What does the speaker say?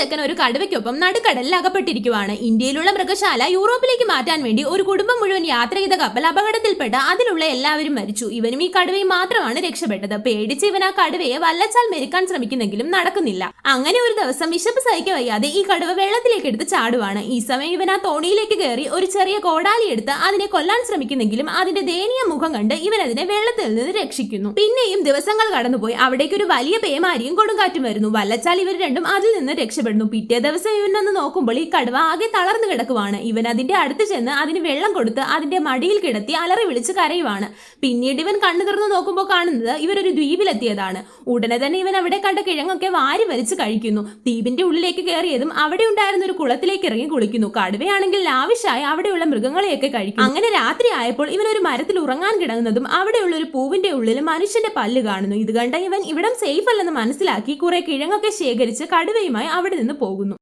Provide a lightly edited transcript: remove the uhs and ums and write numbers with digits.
ചെക്കൻ ഒരു കടുവയ്ക്കൊപ്പം നടുക്കടലിൽ അകപ്പെട്ടിരിക്കുവാണ്. ഇന്ത്യയിലുള്ള മൃഗശാല യൂറോപ്പിലേക്ക് മാറ്റാൻ വേണ്ടി ഒരു കുടുംബം മുഴുവൻ യാത്ര ചെയ്ത കപ്പൽ അപകടത്തിൽപ്പെട്ട് അതിലുള്ള എല്ലാവരും മരിച്ചു. ഇവനും ഈ കടുവയും മാത്രമാണ് രക്ഷപ്പെട്ടത്. പേടിച്ച് ഇവൻ ആ കടുവയെ വല്ലച്ചാൽ മെരുക്കാൻ ശ്രമിക്കുന്നെങ്കിലും നടക്കുന്നില്ല. അങ്ങനെ ഒരു ദിവസം വിശപ്പ് സഹിക്കാൻ വയ്യാതെ ഈ കടുവ വെള്ളത്തിലേക്ക് എടുത്ത് ചാടുവാണ്. ഈ സമയം ഇവൻ ആ തോണിയിലേക്ക് കയറി ഒരു ചെറിയ കോടാലി എടുത്ത് അതിനെ കൊല്ലാൻ ശ്രമിക്കുന്നെങ്കിലും അതിന്റെ ദയനീയ മുഖം കണ്ട് ഇവൻ അതിനെ വെള്ളത്തിൽ നിന്ന് രക്ഷിക്കുന്നു. പിന്നെയും ദിവസങ്ങൾ കടന്നുപോയി. അവിടേക്ക് ഒരു വലിയ പേമാരിയും കൊടുങ്കാറ്റും വരുന്നു. വല്ലച്ചാൽ ഇവർ രണ്ടും അതിൽ നിന്ന് രക്ഷപ്പെടുന്നു. പിറ്റേ ദിവസം ഇവനൊന്ന് നോക്കുമ്പോൾ ഈ കടുവ ആകെ തളർന്നു കിടക്കുവാണ്. ഇവൻ അതിന്റെ അടുത്ത് ചെന്ന് അതിന് വെള്ളം കൊടുത്ത് അതിന്റെ മടിയിൽ കിടത്തി അലറി വിളിച്ച് കരയുവാണ്. പിന്നീട് ഇവൻ കണ്ണു തുറന്ന് നോക്കുമ്പോൾ കാണുന്നത് ഇവരൊരു ദ്വീപിലെത്തിയതാണ്. ഉടനെ തന്നെ ഇവൻ അവിടെ കണ്ട കിഴങ്ങൊക്കെ വാരി വലിച്ച് കഴിക്കുന്നു. ദ്വീപിന്റെ ഉള്ളിലേക്ക് കയറിയതും അവിടെ ഉണ്ടായിരുന്ന ഒരു കുളത്തിലേക്ക് ഇറങ്ങി കുളിക്കുന്നു. കടുവയാണെങ്കിൽ ലാവിഷായി അവിടെയുള്ള മൃഗങ്ങളെയൊക്കെ കഴിക്കും. അങ്ങനെ രാത്രി ആയപ്പോൾ ഇവൻ ഒരു മരത്തിൽ ഉറങ്ങാൻ കിടന്നതും അവിടെയുള്ള ഒരു പൂവിന്റെ ഉള്ളിൽ മനുഷ്യന്റെ പല്ല് കാണുന്നു. ഇത് കണ്ട ഇവൻ ഇവിടം സേഫ് അല്ലെന്ന് മനസ്സിലാക്കി കുറെ കിഴങ്ങൊക്കെ ശേഖരിച്ച് കടുവയുമായി അവിടെ നിന്ന് പോകുന്നു.